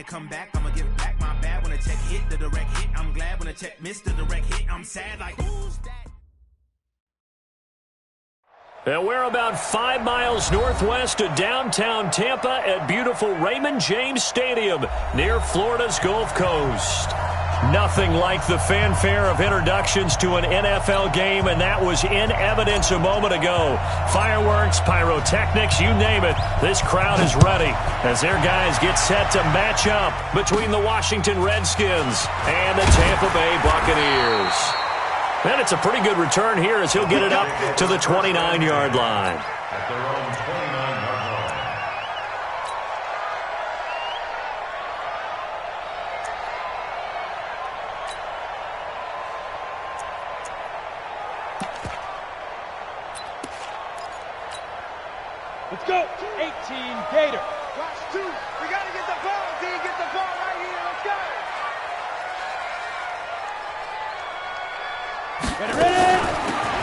come back, I'ma give back my bad. When a check hit, the direct hit, I'm glad. When a check missed, the direct hit, I'm sad. Like, who's that? And we're about 5 miles northwest of downtown Tampa at beautiful Raymond James Stadium near Florida's Gulf Coast. Nothing like the fanfare of introductions to an NFL game, and that was in evidence a moment ago. Fireworks, pyrotechnics, you name it. This crowd is ready as their guys get set to match up between the Washington Redskins and the Tampa Bay Buccaneers. And it's a pretty good return here as he'll get it up to the 29-yard line. At their own 29-yard line. Let's go. 18 Gator. Watch two. We got to get the ball, D. Get the ball right here. Let's go. Ready.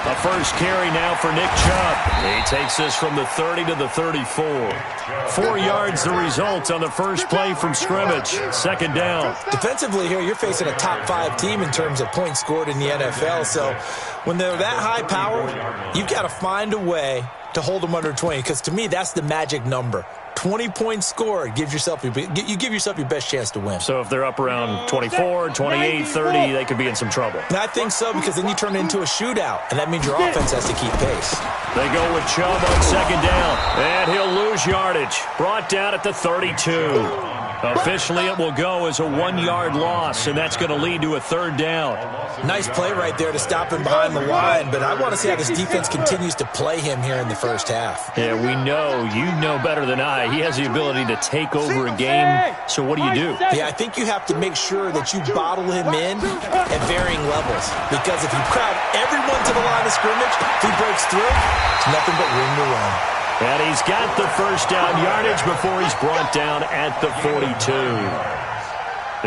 A first carry now for Nick Chubb. He takes this from the 30 to the 34. 4 yards the result on the first play from scrimmage. Second down. Defensively here, you're facing a top 5 team in terms of points scored in the NFL. So when they're that high power, you've got to find a way to hold them under 20, because to me, that's the magic number. 20 points scored, you give yourself your best chance to win. So if they're up around 24, 28, 30, they could be in some trouble. And I think so, because then you turn it into a shootout, and that means your offense has to keep pace. They go with Chubb on second down, and he'll lose yardage. Brought down at the 32. Officially, it will go as a 1-yard loss, and that's going to lead to a third down. Nice play right there to stop him behind the line, but I want to see how this defense continues to play him here in the first half. Yeah, we know. You know better than I. He has the ability to take over a game, so what do you do? Yeah, I think you have to make sure that you bottle him in at varying levels, because if you crowd everyone to the line of scrimmage, if he breaks through, it's nothing but room to run. And he's got the first down yardage before he's brought down at the 42.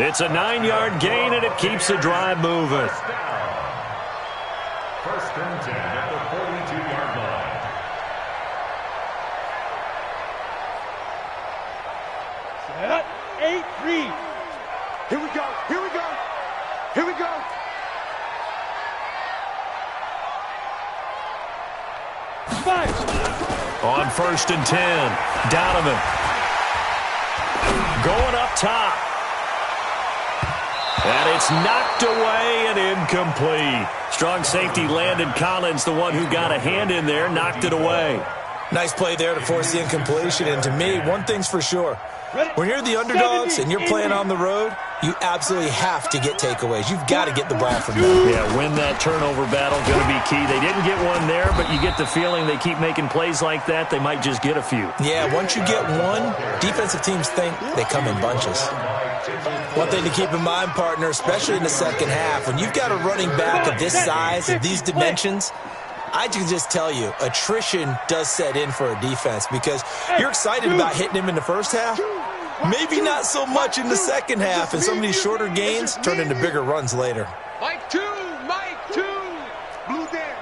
It's a 9-yard gain, and it keeps the drive moving. First and 10 at the 42-yard line. Set. 8-3. Here we go. Here we go. Here we go. On first and 10, Donovan going up top. And it's knocked away and incomplete. Strong safety Landon Collins, the one who got a hand in there, knocked it away. Nice play there to force the incompletion. And to me, one thing's for sure. When you're the underdogs and you're playing on the road, you absolutely have to get takeaways. You've got to get the ball from them. Yeah, win that turnover battle, going to be key. They didn't get one there, but you get the feeling they keep making plays like that, they might just get a few. Yeah, once you get one, defensive teams think they come in bunches. One thing to keep in mind, partner, especially in the second half, when you've got a running back of this size, of these dimensions, I can just tell you, attrition does set in for a defense, because you're excited about hitting him in the first half. Maybe not so much in the second half, and some of these shorter gains turn into bigger runs later. Mike 2, Mike 2. Blue there.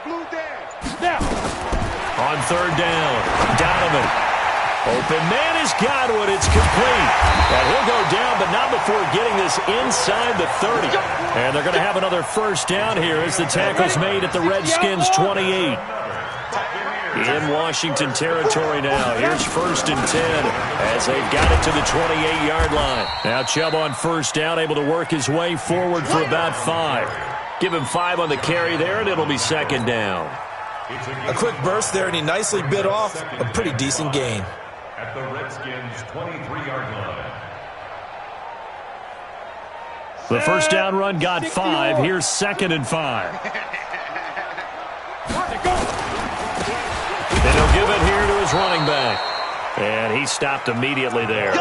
Now. On third down, Donovan. Open man has got one. It's complete. And he'll go down, but not before getting this inside the 30. And they're going to have another first down here as the tackle's made at the Redskins' 28. In Washington territory now. Here's first and 10 as they've got it to the 28-yard line. Now Chubb on first down, able to work his way forward for about 5. Give him 5 on the carry there, and it'll be second down. A quick burst there, and he nicely bit off a pretty decent gain. At the Redskins' 23-yard line. The first down run got 5. Here's second and 5. And he'll give it here to his running back. And he stopped immediately there.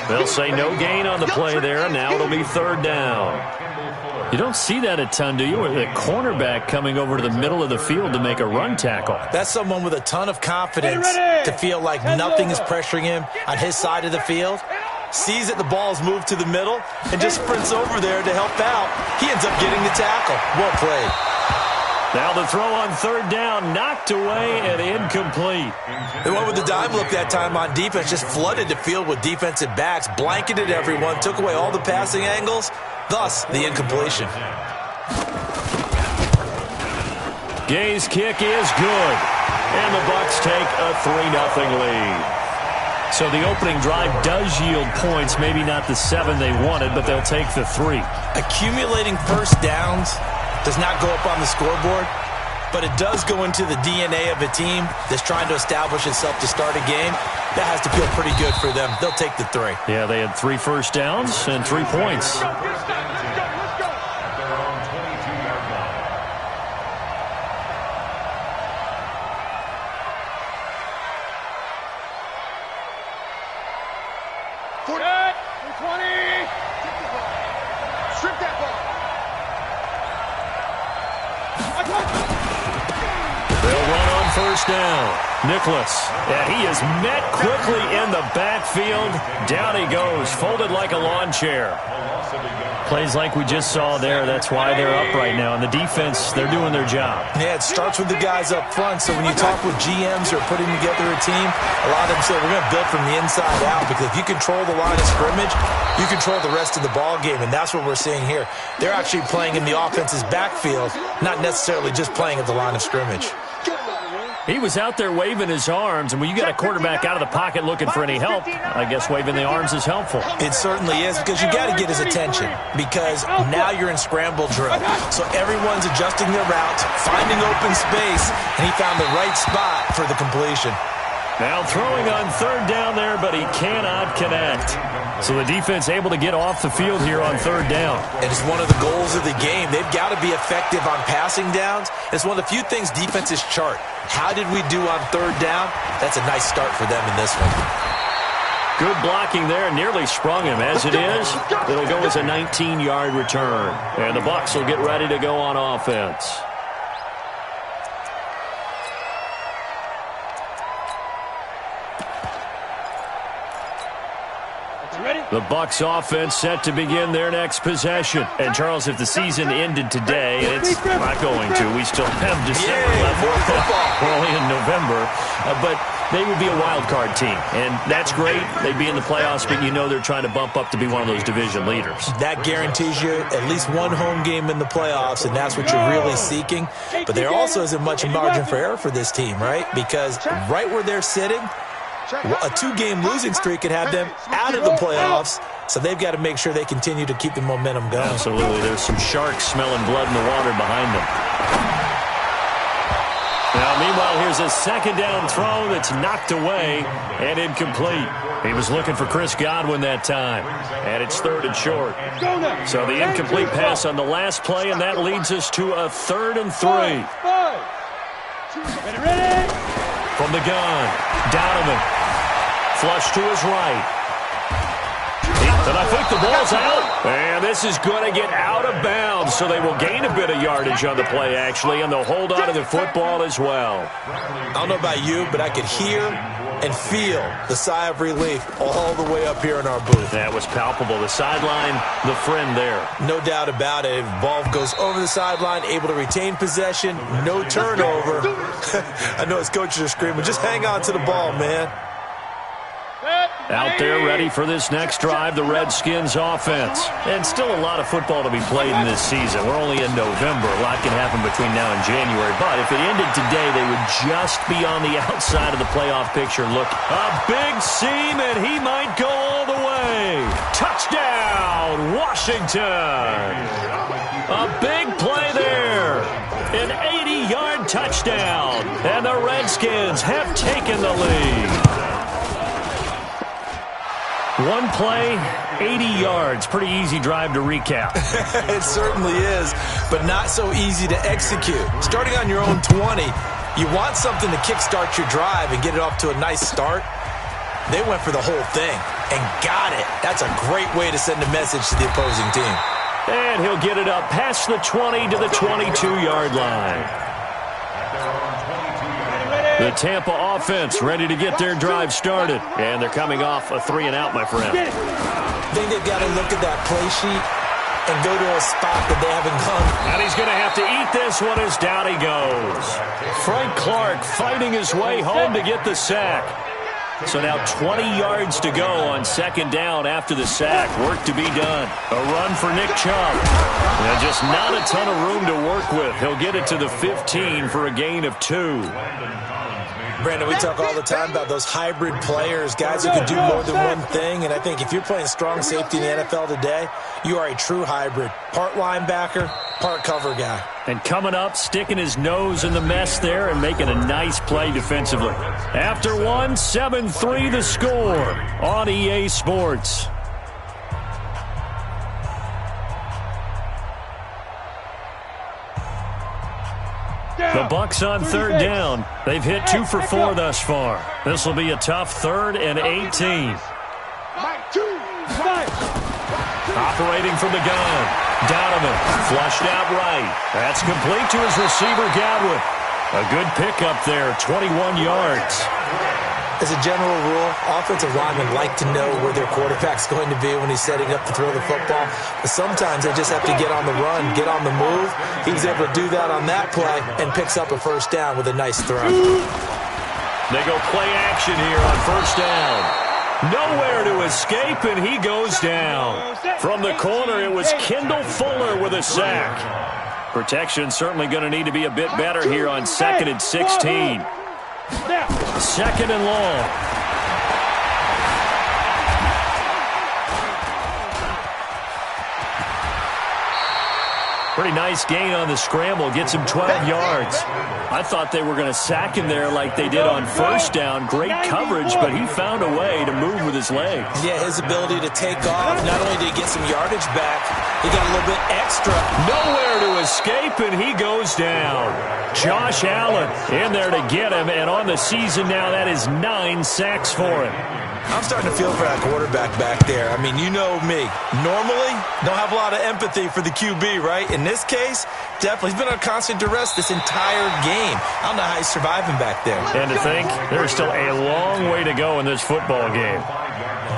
They'll say no gain on the play there, and now it'll be third down. You don't see that a ton, do you? With a cornerback coming over to the middle of the field to make a run tackle. That's someone with a ton of confidence to feel like nothing is pressuring him on his side of the field. Sees that the ball's moved to the middle and just sprints over there to help out. He ends up getting the tackle. Well played. Now the throw on third down, knocked away and incomplete. They went with the dime look that time on defense, just flooded the field with defensive backs, blanketed everyone, took away all the passing angles, thus the incompletion. Gay's kick is good, and the Bucs take a 3-0 lead. So the opening drive does yield points, maybe not the 7 they wanted, but they'll take the 3. Accumulating first downs does not go up on the scoreboard, but it does go into the DNA of a team that's trying to establish itself to start a game. That has to feel pretty good for them. They'll take the 3. Yeah, they had 3 first downs and 3 points. First down. Nicholas. And he is met quickly in the backfield. Down he goes, folded like a lawn chair. Plays like we just saw there. That's why they're up right now. And the defense, they're doing their job. Yeah, it starts with the guys up front. So when you talk with GMs who are putting together a team, a lot of them say we're going to build from the inside out, because if you control the line of scrimmage, you control the rest of the ball game, and that's what we're seeing here. They're actually playing in the offense's backfield, not necessarily just playing at the line of scrimmage. He was out there waving his arms, and when you got a quarterback out of the pocket looking for any help, I guess waving the arms is helpful. It certainly is, because you got to get his attention, because now you're in scramble drill. So everyone's adjusting their routes, finding open space, and he found the right spot for the completion. Now throwing on third down there, but he cannot connect. So the defense able to get off the field here on third down. And it's one of the goals of the game. They've got to be effective on passing downs. It's one of the few things defenses chart. How did we do on third down? That's a nice start for them in this one. Good blocking there, nearly sprung him. As it is, it'll go as a 19-yard return. And the Bucs will get ready to go on offense. The Bucs offense set to begin their next possession. And, Charles, if the season ended today, and it's not going to, we still have December left. We're only in November. But they would be a wild card team. And that's great. They'd be in the playoffs, but you know they're trying to bump up to be one of those division leaders. That guarantees you at least one home game in the playoffs, and that's what you're really seeking. But there also isn't much margin for error for this team, right? Because right where they're sitting, a 2-game losing streak could have them out of the playoffs, so they've got to make sure they continue to keep the momentum going. Absolutely. There's some sharks smelling blood in the water behind them. Now, meanwhile, here's a second down throw that's knocked away and incomplete. He was looking for Chris Godwin that time, and it's third and short. So the incomplete pass on the last play, and that leads us to a 3rd and 3. Ready? From the gun, Donovan. Flush to his right. And I think the ball's out. And this is going to get out of bounds, so they will gain a bit of yardage on the play, actually, and they'll hold on to the football as well. I don't know about you, but I could hear and feel the sigh of relief all the way up here in our booth. That was palpable. The sideline, the friend there. No doubt about it. Ball goes over the sideline, able to retain possession, no turnover. I know his coaches are screaming, just hang on to the ball, man. Out there ready for this next drive, the Redskins offense. And still a lot of football to be played in this season. We're only in November. A lot can happen between now and January. But if it ended today, they would just be on the outside of the playoff picture. Look, a big seam, and he might go all the way. Touchdown, Washington. A big play there. An 80-yard touchdown. And the Redskins have taken the lead. One play, 80 yards. Pretty easy drive to recap. It certainly is, but not so easy to execute. Starting on your own 20, you want something to kickstart your drive and get it off to a nice start. They went for the whole thing and got it. That's a great way to send a message to the opposing team. And he'll get it up past the 20 to the 22-yard line. The Tampa offense ready to get their drive started. And they're coming off a 3-and-out, my friend. I think they've got to look at that play sheet and go to a spot that they haven't gone. And he's going to have to eat this one as down he goes. Frank Clark fighting his way home to get the sack. So now 20 yards to go on second down after the sack. Work to be done. A run for Nick Chubb. And just not a ton of room to work with. He'll get it to the 15 for a gain of 2. Brandon, we talk all the time about those hybrid players, guys who can do more than one thing, and I think if you're playing strong safety in the NFL today, you are a true hybrid. Part linebacker, part cover guy. And coming up, sticking his nose in the mess there and making a nice play defensively. After one, 7-3 the score on EA Sports. The Bucs on third down. They've hit 2 for 4 thus far. This will be a tough 3rd and 18. Operating from the gun. Donovan flushed out right. That's complete to his receiver, Godwin. A good pickup there, 21 yards. As a general rule, offensive linemen like to know where their quarterback's going to be when he's setting up to throw the football. But sometimes they just have to get on the run, get on the move. He was able to do that on that play and picks up a first down with a nice throw. They go play action here on first down. Nowhere to escape, and he goes down. From the corner, it was Kendall Fuller with a sack. Protection certainly going to need to be a bit better here on 2nd and 16. 2nd and long. Pretty nice gain on the scramble. Gets him 12 yards. I thought they were going to sack him there like they did on first down. Great coverage, but he found a way to move with his legs. Yeah, his ability to take off. Not only did he get some yardage back, he got a little bit extra. Nowhere to escape, and he goes down. Josh Allen in there to get him, and on the season now, that is 9 sacks for him. I'm starting to feel for that quarterback back there. I mean, you know me. Normally, don't have a lot of empathy for the QB, right? In this case, definitely. He's been on constant duress this entire game. I don't know how he's surviving back there. And to think, there's still a long way to go in this football game.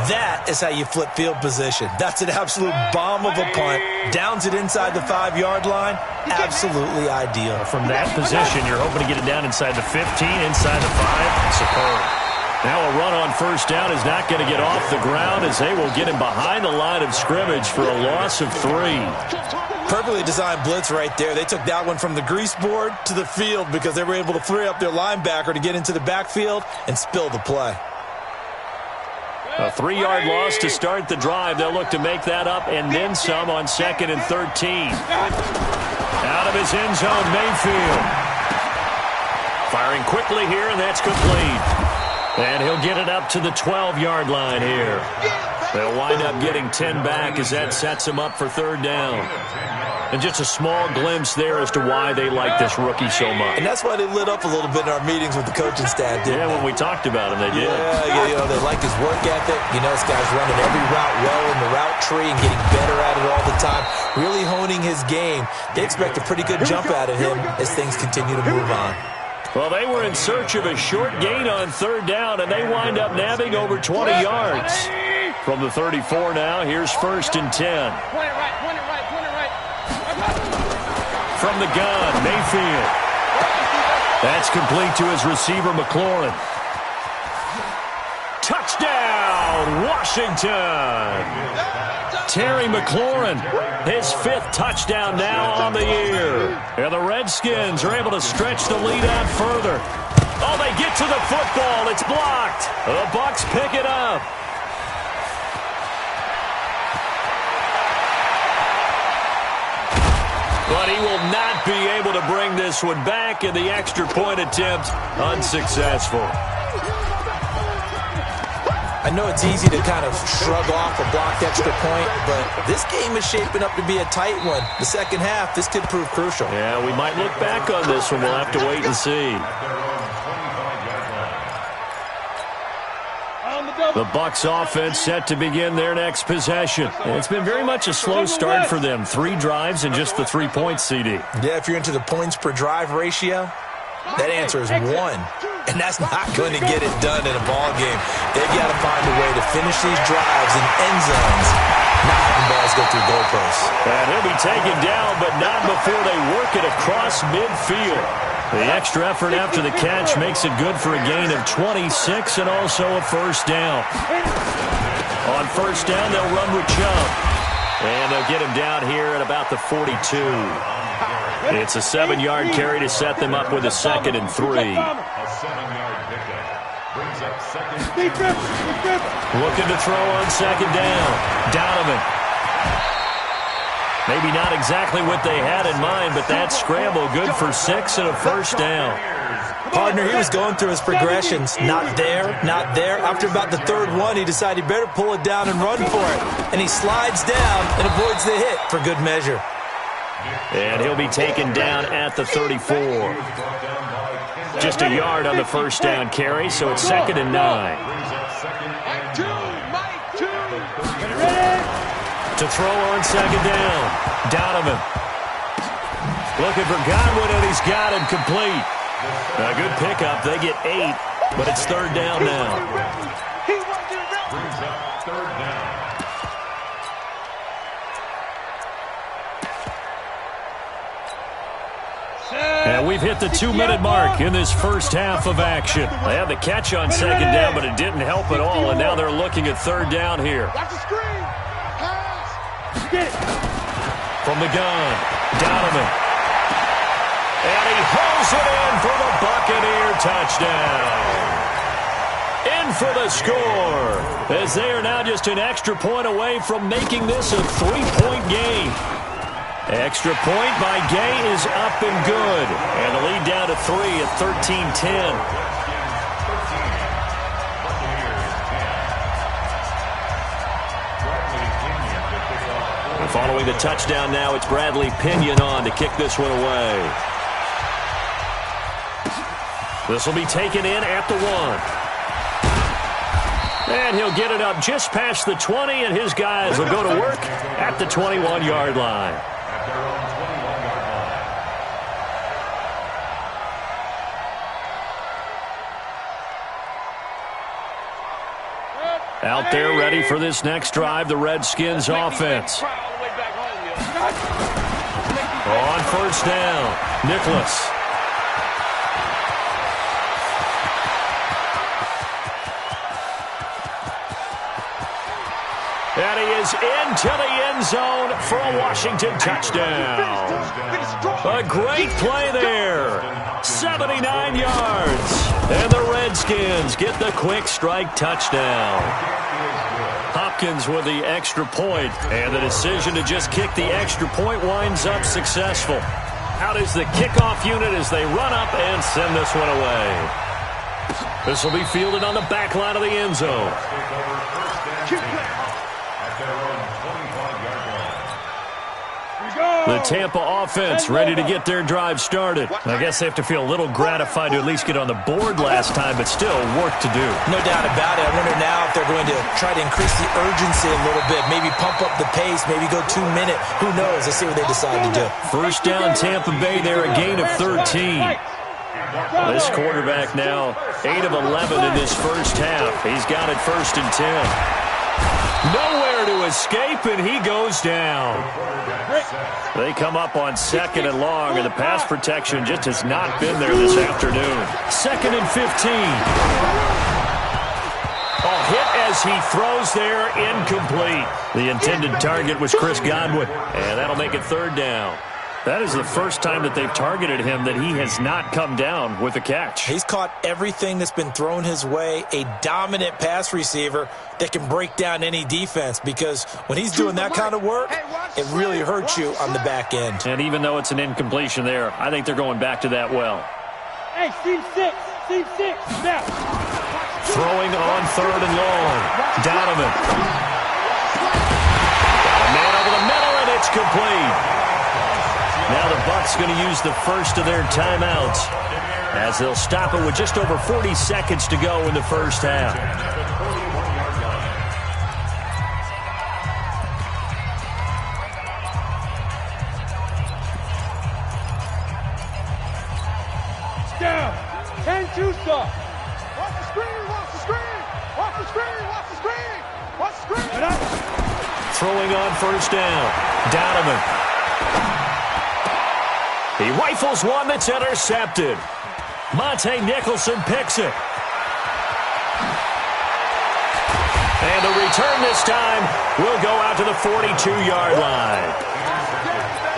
That is how you flip field position. That's an absolute bomb of a punt. Downs it inside the 5-yard line. Absolutely ideal. From that position, you're hoping to get it down inside the 15, inside the 5. Superb. Now a run on first down is not going to get off the ground as they will get him behind the line of scrimmage for a loss of 3. Perfectly designed blitz right there. They took that one from the grease board to the field because they were able to free up their linebacker to get into the backfield and spill the play. A 3-yard loss to start the drive. They'll look to make that up and then some on 2nd and 13. Out of his end zone, Mayfield. Firing quickly here, and that's complete. And he'll get it up to the 12-yard line here. They'll wind up getting 10 back as that sets him up for 3rd down. And just a small glimpse there as to why they like this rookie so much. And that's why they lit up a little bit in our meetings with the coaching staff, didn't they? When we talked about him, they did. Yeah, you know, they like his work ethic. You know, this guy's running every route well in the route tree and getting better at it all the time. Really honing his game. They expect a pretty good jump out of him as things continue to move on. Well, they were in search of a short gain on 3rd down, and they wind up nabbing over 20 yards. From the 34 now, here's 1st and 10. Point it right. From the gun, Mayfield. That's complete to his receiver, McLaurin. Touchdown, Washington! Terry McLaurin, his 5th touchdown now on the year. And the Redskins are able to stretch the lead out further. Oh, they get to the football. It's blocked. The Bucs pick it up. But he will not be able to bring this one back, and the extra point attempt unsuccessful. I know it's easy to kind of shrug off a blocked extra point, but this game is shaping up to be a tight one. The second half, this could prove crucial. Yeah, we might look back on this one. We'll have to wait and see. The Bucs offense set to begin their next possession. It's been very much a slow start for them. 3 drives and just the 3 points, CD. Yeah, if you're into the points per drive ratio, that answer is 1. And that's not going to get it done in a ball game. They've got to find a way to finish these drives in end zones, not having balls go through goalposts. And he'll be taken down, but not before they work it across midfield. The extra effort after the catch makes it good for a gain of 26 and also a first down. On first down, they'll run with Chubb. And they'll get him down here at about the 42. It's a 7-yard carry to set them up with a 2nd and 3. A 7-yard pickup brings up 2nd. Looking to throw on 2nd down. Donovan. Maybe not exactly what they had in mind, but that scramble good for 6 and a first down. Partner, he was going through his progressions. Not there, not there. After about the 3rd one, he decided he better pull it down and run for it. And he slides down and avoids the hit for good measure. And he'll be taken down at the 34. Just a yard on the first down carry, so it's 2nd and 9. To throw on 2nd down. Donovan. Looking for Godwin, and he's got him complete. A good pickup. They get 8, but it's 3rd down now. Brings up 3rd down. And we've hit the 2-minute mark in this first half of action. They had the catch on 2nd down, but it didn't help at all, and now they're looking at 3rd down here. Watch the screen. Pass. Get it. From the gun, Donovan. And he hauls it in for the Buccaneer touchdown. In for the score, as they are now just an extra point away from making this a 3-point game. Extra point by Gay is up and good. And the lead down to 3 at 13-10. And following the touchdown now, it's Bradley Pinion on to kick this one away. This will be taken in at the 1. And he'll get it up just past the 20, and his guys will go to work at the 21-yard line. Out there ready for this next drive, the Redskins offense. On first down, Nicholas. And he is into the end zone for a Washington touchdown. A great play there. 79 yards. And the Redskins get the quick strike touchdown. Hopkins with the extra point, and the decision to just kick the extra point winds up successful. Out is the kickoff unit as they run up and send this one away. This will be fielded on the back line of the end zone. The Tampa offense ready to get their drive started. I guess they have to feel a little gratified to at least get on the board last time, but still work to do. No doubt about it. I wonder now if they're going to try to increase the urgency a little bit, maybe pump up the pace, maybe go 2-minute. Who knows? Let's see what they decide to do. First down, Tampa Bay there, a gain of 13. This quarterback now 8 of 11 in this first half. He's got it 1st and 10. Nowhere to escape, and he goes down. They come up on 2nd and long, and the pass protection just has not been there this afternoon. 2nd and 15. A hit as he throws there, incomplete. The intended target was Chris Godwin, and that'll make it 3rd down. That is the first time that they've targeted him that he has not come down with a catch. He's caught everything that's been thrown his way, a dominant pass receiver that can break down any defense, because when he's doing that kind of work, it really hurts you on the back end. And even though it's an incompletion there, I think they're going back to that well. Hey, Steve 6, now. Throwing on 3rd and long. Donovan. Got a man over the middle, and it's complete. Now the Bucs going to use the first of their timeouts as they'll stop it with just over 40 seconds to go in the first half. Down. 10-2 stop. Watch the screen, watch the screen. Watch the screen, watch the screen. Watch the screen. throwing on first down. Donovan. He rifles one that's intercepted. Monte Nicholson picks it. And the return this time will go out to the 42-yard line.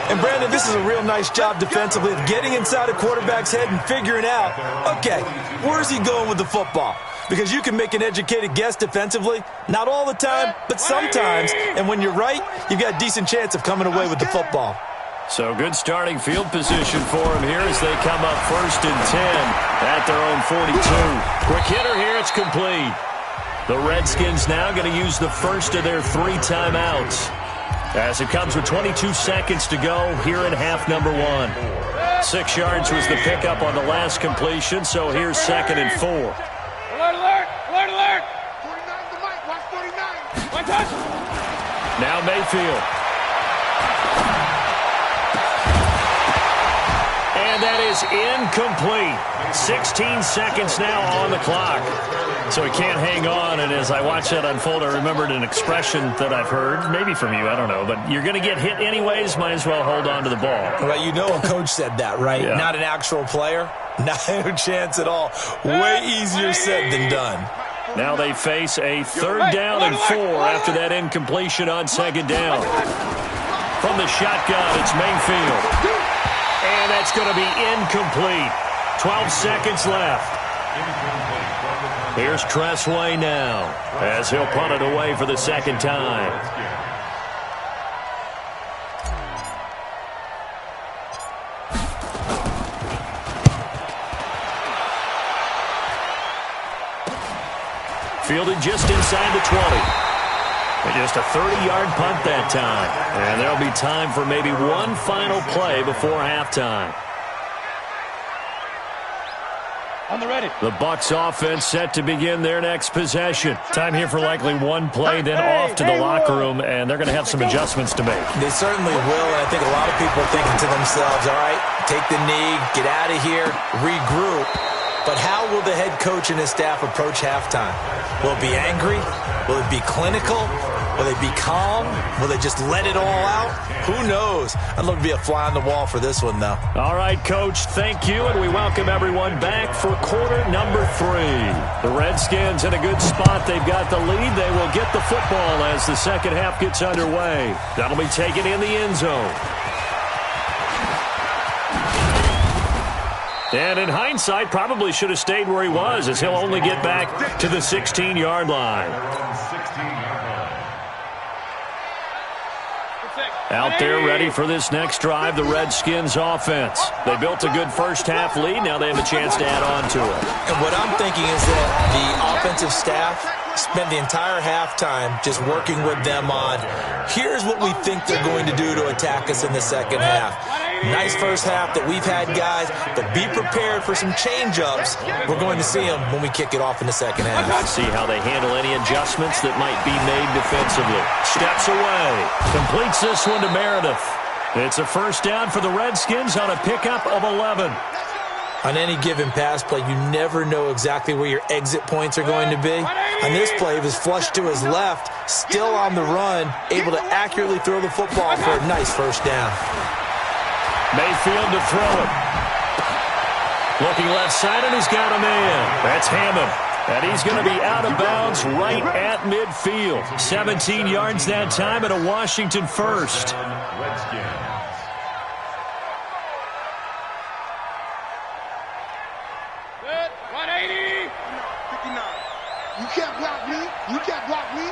And, Brandon, this is a real nice job defensively of getting inside a quarterback's head and figuring out, okay, where's he going with the football? Because you can make an educated guess defensively, not all the time, but sometimes. And when you're right, you've got a decent chance of coming away with the football. So good starting field position for him here as they come up 1st and 10 at their own 42. Quick hitter here, it's complete. The Redskins now going to use the first of their 3 timeouts as it comes with 22 seconds to go here in half number 1. 6 yards was the pickup on the last completion, so here's 2nd and 4. Alert, alert, alert, alert. 49's the mic, watch 49. One touch. Now Mayfield. And that is incomplete. 16 seconds now on the clock. So he can't hang on, and as I watch that unfold, I remembered an expression that I've heard, maybe from you, I don't know, but you're going to get hit anyways, might as well hold on to the ball. Well, you know a coach said that, right? Yeah. Not an actual player. Not a chance at all. Way easier said than done. Now they face a 3rd down and 4 after that incompletion on 2nd down. From the shotgun, it's Mayfield. And that's going to be incomplete. 12 seconds left. Here's Tressway now as he'll punt it away for the 2nd time. Fielded just inside the 20. And just a 30-yard punt that time. And there'll be time for maybe one final play before halftime. On the ready. The Bucs offense set to begin their next possession. Time here for likely one play, then off to the locker room, and they're going to have some adjustments to make. They certainly will, and I think a lot of people are thinking to themselves, all right, take the knee, get out of here, regroup. But how will the head coach and his staff approach halftime? Will it be angry? Will it be clinical? Will they be calm? Will they just let it all out? Who knows? I'd love to be a fly on the wall for this one, though. All right, Coach, thank you, and we welcome everyone back for quarter number 3. The Redskins in a good spot. They've got the lead. They will get the football as the second half gets underway. That'll be taken in the end zone. And in hindsight, probably should have stayed where he was, as he'll only get back to the 16-yard line. Out there ready for this next drive, the Redskins offense. They built a good first half lead. Now they have a chance to add on to it. And what I'm thinking is that the offensive staff spent the entire halftime just working with them on, here's what we think they're going to do to attack us in the second half. Nice first half that we've had, guys, but be prepared for some change-ups. We're going to see them when we kick it off in the second half. See how they handle any adjustments that might be made defensively. Steps away. Completes this one to Meredith. It's a first down for the Redskins on a pickup of 11. On any given pass play, you never know exactly where your exit points are going to be. On this play, he was flushed to his left, still on the run, able to accurately throw the football for a nice first down. Mayfield to throw it. Looking left side, and he's got a man. That's Hammond. And he's going to be out of bounds right at midfield. 17 yards that time and a Washington first. Good. 180. 59. You can't block me. You can't block me.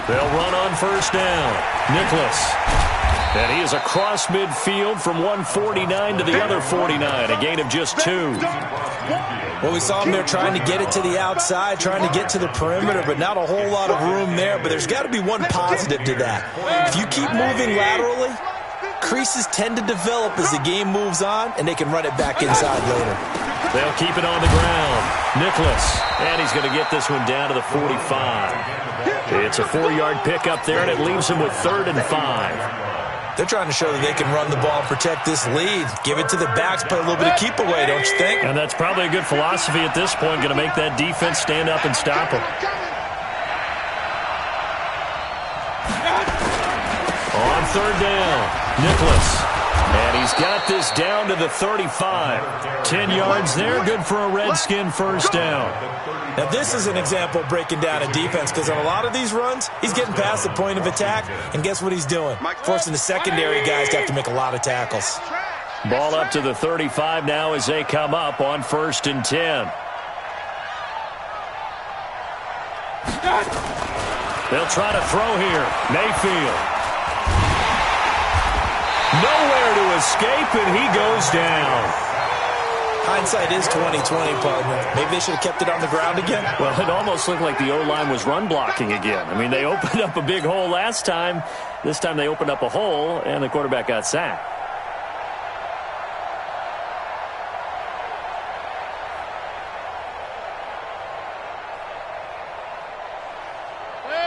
They'll run on first down. Nicholas. And he is across midfield from 149 to the other 49, a gain of just 2. Well, we saw him there trying to get it to the outside, trying to get to the perimeter, but not a whole lot of room there. But there's got to be one positive to that. If you keep moving laterally, creases tend to develop as the game moves on, and they can run it back inside later. They'll keep it on the ground. Nicholas, and he's going to get this one down to the 45. It's a 4-yard pickup there, and it leaves him with 3rd and 5. They're trying to show that they can run the ball and protect this lead. Give it to the backs, play a little bit of keep away, don't you think? And that's probably a good philosophy at this point, going to make that defense stand up and stop them. On third down, Nicholas. And he's got this down to the 35. 10 yards there, good for a Redskin first down. Now, this is an example of breaking down a defense because on a lot of these runs, he's getting past the point of attack, and guess what he's doing? Forcing the secondary guys to have to make a lot of tackles. Ball up to the 35 now as they come up on 1st and 10. They'll try to throw here. Mayfield. Nowhere to escape, and he goes down. Hindsight is 20/20, partner. Maybe they should have kept it on the ground again. Well, it almost looked like the O-line was run blocking again. I mean, they opened up a big hole last time. This time they opened up a hole, and the quarterback got sacked.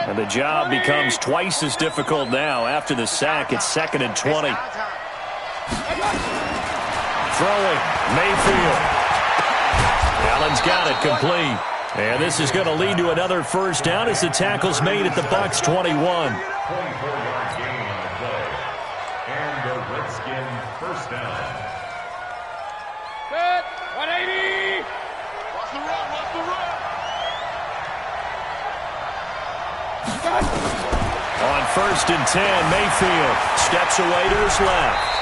And the job becomes twice as difficult now. After the sack, it's 2nd and 20. Throwing, Mayfield. Allen's got it, complete. And this is going to lead to another first down as the tackle's made at the Bucs 21. 24-yard gain on the play. And the Redskin first down. Good. 180. Watch the run. Watch the run. On 1st and 10, Mayfield steps away to his left.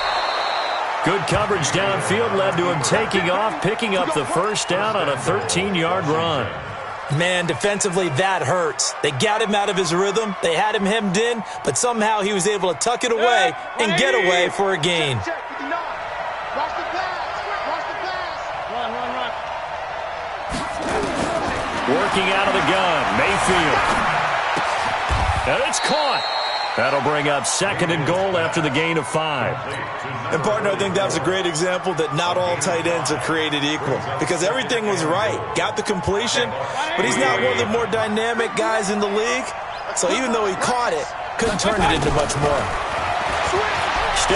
Good coverage downfield led to him taking off, picking up the first down on a 13-yard run. Man, defensively, that hurts. They got him out of his rhythm. They had him hemmed in, but somehow he was able to tuck it away and get away for a gain. Watch the pass. Watch the pass. Run. Working out of the gun, Mayfield. And it's caught. That'll bring up 2nd and goal after the gain of 5. And, partner, I think that was a great example that not all tight ends are created equal because everything was right. Got the completion, but he's not one of the more dynamic guys in the league. So even though he caught it, couldn't turn it into much more.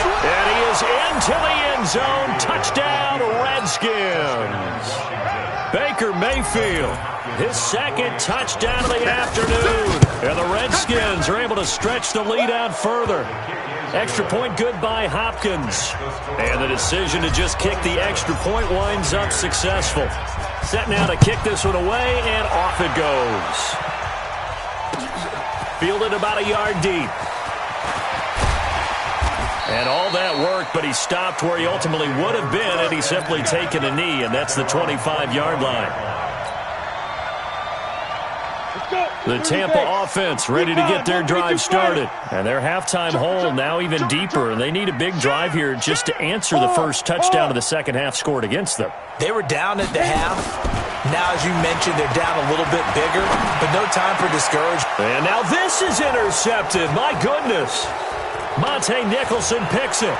And he is into the end zone. Touchdown, Redskins. Baker Mayfield, his 2nd touchdown of the afternoon. And the Redskins are able to stretch the lead out further. Extra point good by Hopkins. And the decision to just kick the extra point winds up successful. Set now to kick this one away, and off it goes. Fielded about a yard deep. And all that worked, but he stopped where he ultimately would have been had he simply taken a knee, and that's the 25-yard line. The Tampa offense ready to get their drive started. And their halftime hole now even deeper, and they need a big drive here just to answer the first touchdown of the second half scored against them. They were down at the half. Now, as you mentioned, they're down a little bit bigger, but no time for discouragement. And now this is intercepted. My goodness. Monte Nicholson picks it.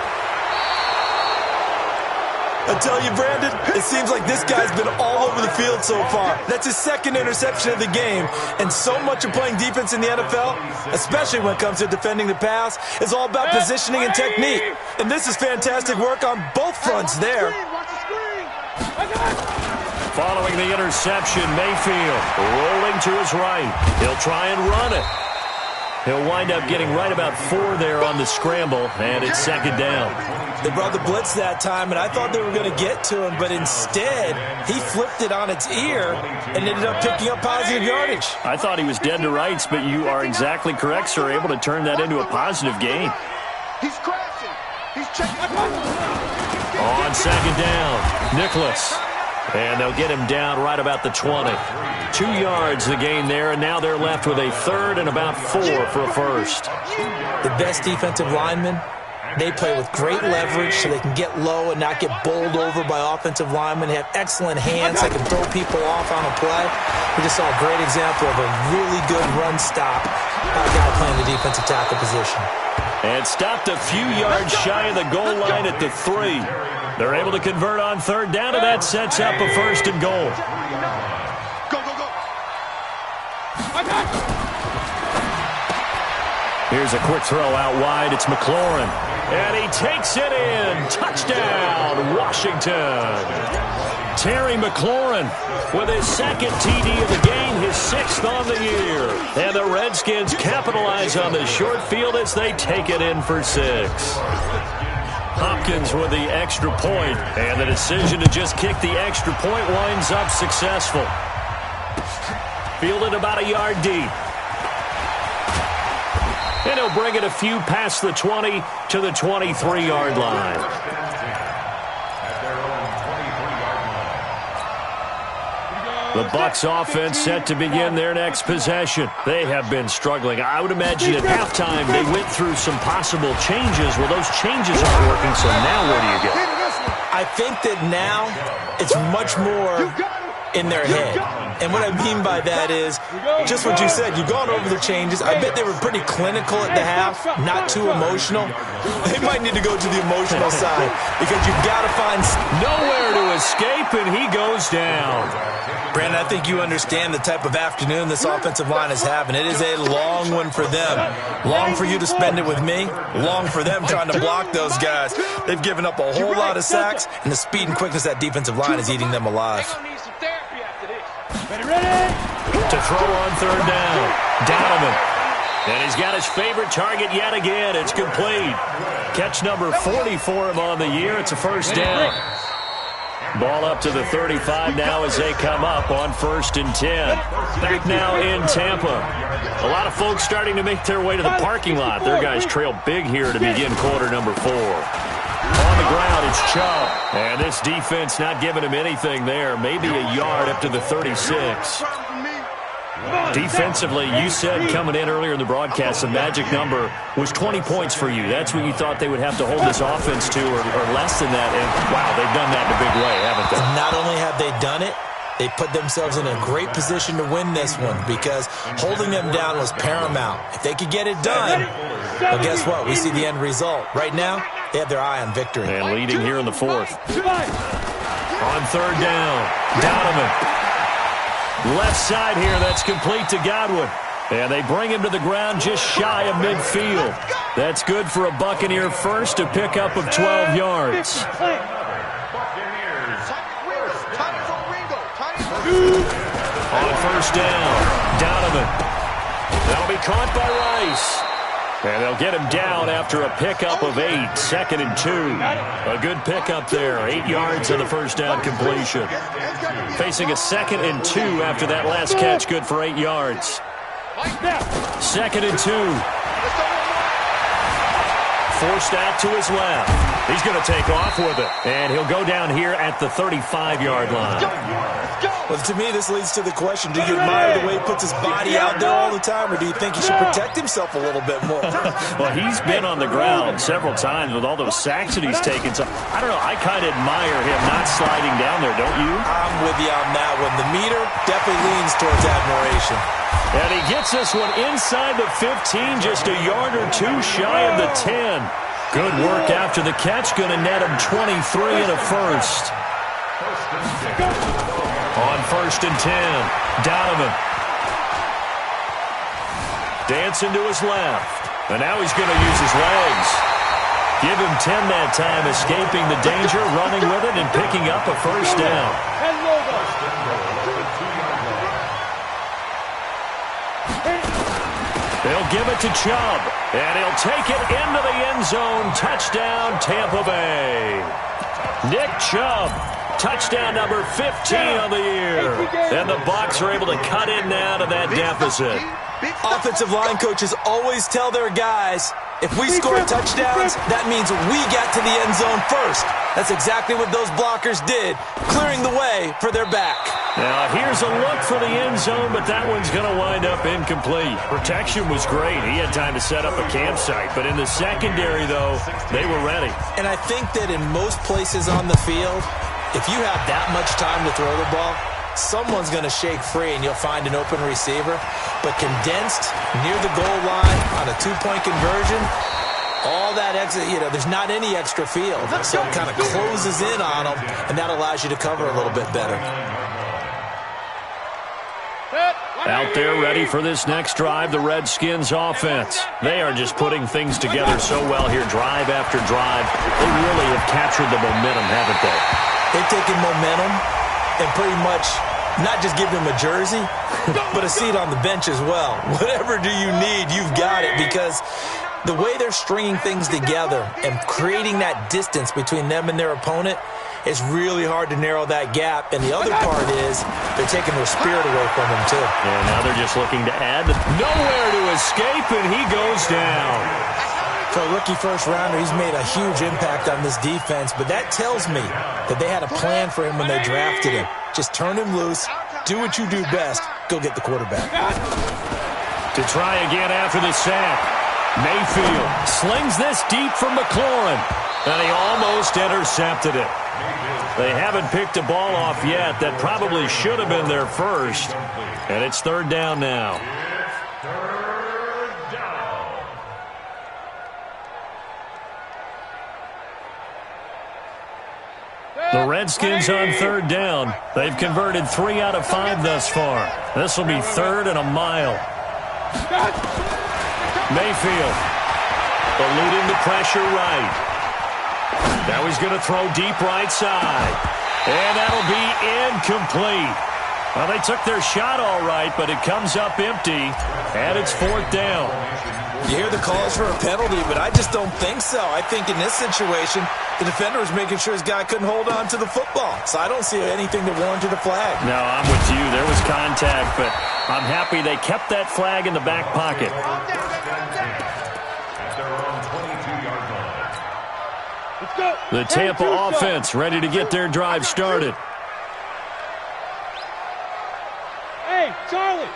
I tell you, Brandon, it seems like this guy's been all over the field so far. That's his 2nd interception of the game. And so much of playing defense in the NFL, especially when it comes to defending the pass, is all about positioning and technique. And this is fantastic work on both fronts there. Following the interception, Mayfield rolling to his right. He'll try and run it. He'll wind up getting right about 4 there on the scramble, and it's 2nd down. They brought the blitz that time, and I thought they were going to get to him, but instead, he flipped it on its ear and ended up picking up positive yardage. I thought he was dead to rights, but you are exactly correct, sir, able to turn that into a positive gain. He's crashing. He's checking. On 2nd down, Nicholas. And they'll get him down right about the 20. 2 yards the gain there, and now they're left with a 3rd and about 4 for a first. The best defensive linemen, they play with great leverage so they can get low and not get bowled over by offensive linemen. They have excellent hands. They can throw people off on a play. We just saw a great example of a really good run stop by a guy playing the defensive tackle position. And stopped a few yards shy of the goal line at the 3. They're able to convert on 3rd down, and that sets up a 1st and goal. Here's a quick throw out wide. It's McLaurin. And he takes it in. Touchdown, Washington. Terry McLaurin with his second TD of the game, his 6th on the year. And the Redskins capitalize on the short field as they take it in for 6. Hopkins with the extra point, and the decision to just kick the extra point winds up successful. Fielded about a yard deep. And he'll bring it a few past the 20 to the 23-yard line. The Bucs offense set to begin their next possession. They have been struggling. I would imagine at halftime they went through some possible changes. Well, those changes aren't working, so now where do you go? I think that now it's much more in their head. And what I mean by that is just what you said. You've gone over the changes. I bet they were pretty clinical at the half, not too emotional. They might need to go to the emotional side because you've got to find nowhere to escape, and he goes down. Brandon, I think you understand the type of afternoon this offensive line is having. It is a long one for them. Long for you to spend it with me. Long for them trying to block those guys. They've given up a whole lot of sacks, and the speed and quickness of that defensive line is eating them alive. To throw on 3rd down. Donovan. And he's got his favorite target yet again. It's complete. Catch number 40 for him on the year. It's a 1st down. Ball up to the 35 now as they come up on 1st and 10. Back now in Tampa. A lot of folks starting to make their way to the parking lot. Their guys trail big here to begin quarter number 4. On the ground, it's Chubb. And this defense not giving him anything there. Maybe a yard up to the 36. Defensively, you said coming in earlier in the broadcast, the magic number was 20 points for you. That's what you thought they would have to hold this offense to, or less than that. And, wow, they've done that in a big way, haven't they? Not only have they done it, they put themselves in a great position to win this one because holding them down was paramount. If they could get it done, well, guess what? We see the end result. Right now, they have their eye on victory. And leading here in the 4th. On 3rd down, Donovan. Left side here, that's complete to Godwin. And they bring him to the ground just shy of midfield. That's good for a Buccaneer first, a pickup of 12 yards. On 1st down, Donovan. That'll be caught by Rice. And they'll get him down after a pickup of 8, 2nd and 2. A good pickup there, 8 yards on the 1st down completion. Facing a 2nd and 2 after that last catch, good for 8 yards. 2nd and 2. Forced out to his left. He's going to take off with it. And he'll go down here at the 35-yard line. Well, to me, this leads to the question, do you admire the way he puts his body out there all the time, or do you think he should protect himself a little bit more? Well, he's been on the ground several times with all those sacks that he's taken. So, I don't know, I kind of admire him not sliding down there, don't you? I'm with you on that one. The meter definitely leans towards admiration. And he gets this one inside the 15, just a yard or 2 shy of the 10. Good work after the catch, going to net him 23 and a first. On 1st and 10, Donovan. Dancing to his left. And now he's going to use his legs. Give him 10 that time, escaping the danger, running with it, and picking up a 1st down. They'll give it to Chubb, and he'll take it into the end zone. Touchdown, Tampa Bay. Nick Chubb, touchdown number 15 on the year. And the Bucs are able to cut in now to that deficit. Offensive line coaches always tell their guys, if we score touchdowns, that means we got to the end zone first. That's exactly what those blockers did, clearing the way for their back. Now, here's a look for the end zone, but that one's going to wind up incomplete. Protection was great. He had time to set up a campsite, but in the secondary, though, they were ready. And I think that in most places on the field, if you have that much time to throw the ball, someone's going to shake free and you'll find an open receiver. But condensed near the goal line on a 2-point conversion, all that exit, there's not any extra field. So it kind of closes in on them, and that allows you to cover a little bit better. Out there ready for this next drive, the Redskins offense. They are just putting things together so well here, drive after drive. They really have captured the momentum, haven't they? They've taken momentum and pretty much not just give him a jersey, but a seat on the bench as well. Whatever do you need, you've got it, because the way they're stringing things together and creating that distance between them and their opponent, it's really hard to narrow that gap. And the other part is they're taking their spirit away from them, too. And now they're just looking to add. Nowhere to escape, and he goes down. For a rookie first-rounder, he's made a huge impact on this defense, but that tells me that they had a plan for him when they drafted him. Just turn him loose, do what you do best, go get the quarterback. To try again after the sack. Mayfield slings this deep from McLaurin, and he almost intercepted it. They haven't picked a ball off yet. That probably should have been their first. And it's third down now. The Redskins on third down. They've converted 3 out of 5 thus far. This will be third and a mile. Mayfield eluding the pressure right. Now he's going to throw deep right side. And that'll be incomplete. Well, they took their shot all right, but it comes up empty, and it's fourth down. You hear the calls for a penalty, but I just don't think so. I think in this situation, the defender was making sure his guy couldn't hold on to the football. So I don't see anything that warranted a flag. No, I'm with you. There was contact, but I'm happy they kept that flag in the back pocket. The Tampa offense ready to get their drive started. Hey, Charlie.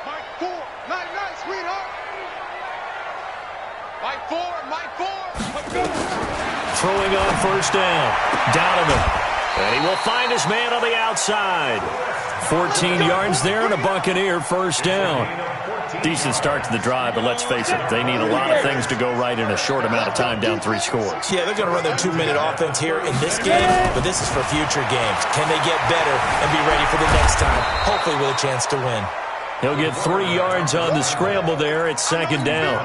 Mike 4. Night, sweetheart. Mike 4. Throwing on first down. Donovan. And he will find his man on the outside. 14 yards there and a Buccaneer first down. Decent start to the drive, but let's face it, they need a lot of things to go right in a short amount of time, down 3 scores. Yeah, they're going to run their 2-minute offense here in this game, but this is for future games. Can they get better and be ready for the next time, hopefully with a chance to win? He'll get 3 yards on the scramble there. It's second down.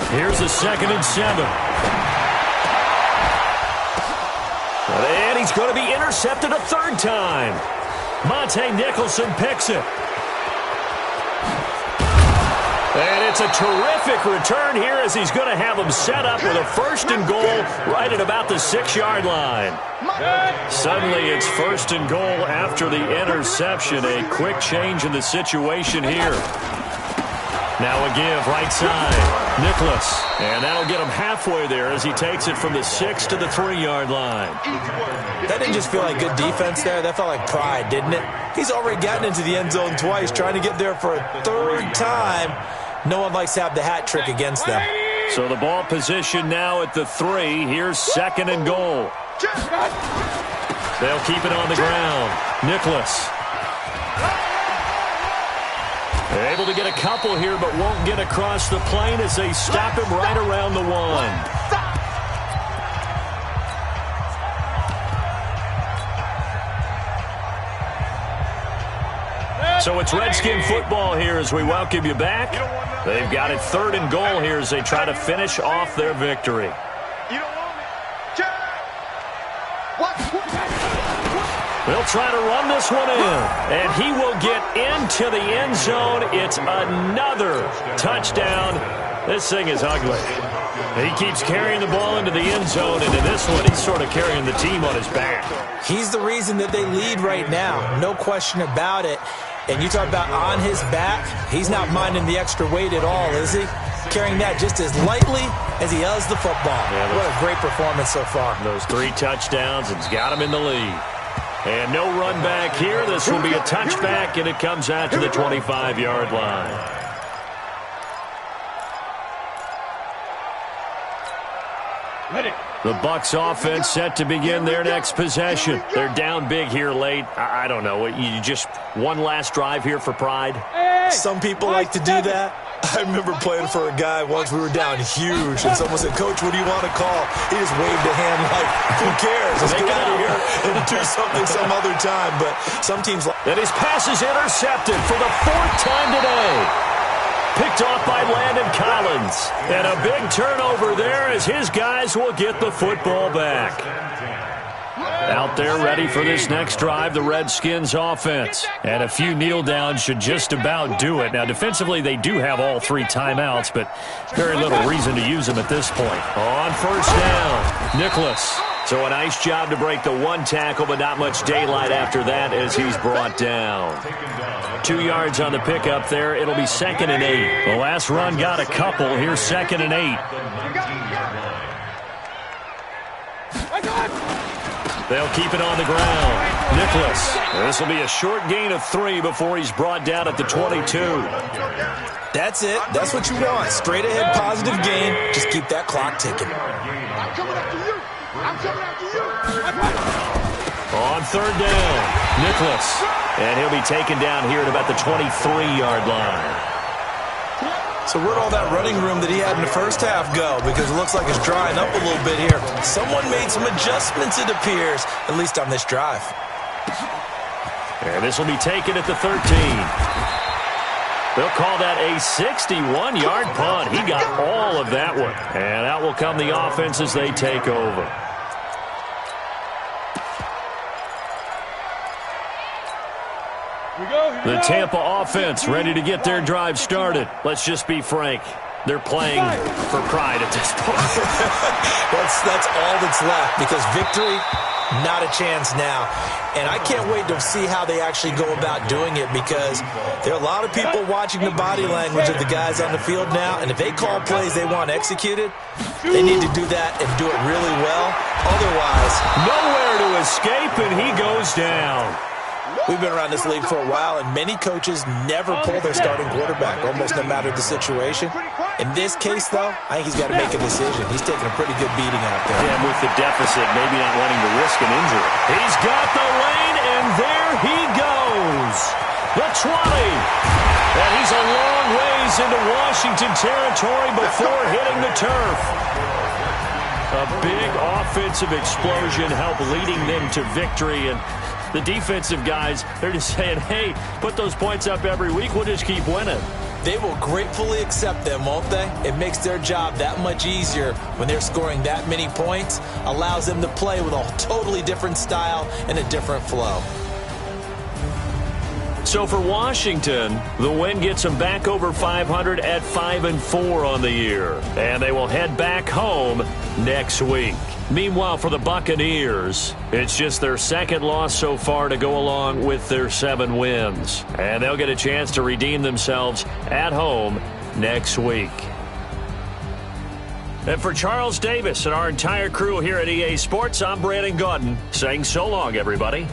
Here's a 2nd and 7. And he's going to be intercepted a third time. Monte Nicholson picks it. And it's a terrific return here as he's going to have him set up with a 1st and goal right at about the 6-yard line. Suddenly it's 1st and goal after the interception. A quick change in the situation here. Now a give right side. Nicholas. And that'll get him halfway there as he takes it from the 6 to the 3-yard line. That didn't just feel like good defense there. That felt like pride, didn't it? He's already gotten into the end zone twice, trying to get there for a 3rd time. No one likes to have the hat trick against them. So the ball position now at the 3. Here's 2nd and goal. They'll keep it on the ground. Nicholas. They're able to get a couple here, but won't get across the plane as they stop him right around the 1. So it's Redskin football here as we welcome you back. They've got it 3rd and goal here as they try to finish off their victory. They'll try to run this one in, and he will get into the end zone. It's another touchdown. This thing is ugly. He keeps carrying the ball into the end zone, and in this one, he's sort of carrying the team on his back. He's the reason that they lead right now, no question about it. And you talk about on his back, he's not minding the extra weight at all, is he? Carrying that just as lightly as he does the football. Yeah, what a great performance so far. Those 3 touchdowns, it's got him in the lead. And no run back here. This will be a touchback, and it comes out to the 25-yard line. The Bucs offense set to begin their next possession. They're down big here late. I don't know. You just one last drive here for pride? Some people like to do that. I remember playing for a guy once. We were down huge, and someone said, "Coach, what do you want to call?" He just waved a hand like, who cares? Let's get out of here and do something some other time. But some teams like... And his pass is intercepted for the 4th time today. Picked off by Landon Collins. And a big turnover there as his guys will get the football back. Out there ready for this next drive, the Redskins offense. And a few kneel downs should just about do it. Now, defensively, they do have all 3 timeouts, but very little reason to use them at this point. On first down, Nicholas. So a nice job to break the 1 tackle, but not much daylight after that as he's brought down. 2 yards on the pickup there. It'll be 2nd and 8. The last run got a couple. Here's 2nd and 8. They'll keep it on the ground. Nicholas. This will be a short gain of 3 before he's brought down at the 22. That's it. That's what you want. Straight ahead positive gain. Just keep that clock ticking. I'm coming after you. I'm coming after you. On 3rd down, Nicholas. And he'll be taken down here at about the 23-yard line. So where'd all that running room that he had in the first half go? Because it looks like it's drying up a little bit here. Someone made some adjustments, it appears, at least on this drive. And this will be taken at the 13. They'll call that a 61-yard punt. He got all of that one. And out will come the offense as they take over. The Tampa offense ready to get their drive started. Let's just be frank. They're playing for pride at this point. That's all that's left because victory, not a chance now. And I can't wait to see how they actually go about doing it because there are a lot of people watching the body language of the guys on the field now. And if they call plays they want executed, they need to do that and do it really well. Otherwise, nowhere to escape, and he goes down. We've been around this league for a while, and many coaches never pull their starting quarterback, almost no matter the situation. In this case, though, I think he's got to make a decision. He's taking a pretty good beating out there. Yeah, with the deficit, maybe not wanting to risk an injury. He's got the lane, and there he goes. The 20. And he's a long ways into Washington territory before hitting the turf. A big offensive explosion helped leading them to victory, and the defensive guys, they're just saying, hey, put those points up every week. We'll just keep winning. They will gratefully accept them, won't they? It makes their job that much easier when they're scoring that many points. Allows them to play with a totally different style and a different flow. So for Washington, the win gets them back over 500 at 5-4 on the year. And they will head back home next week. Meanwhile, for the Buccaneers, it's just their 2nd loss so far to go along with their 7 wins. And they'll get a chance to redeem themselves at home next week. And for Charles Davis and our entire crew here at EA Sports, I'm Brandon Gaudin saying so long, everybody.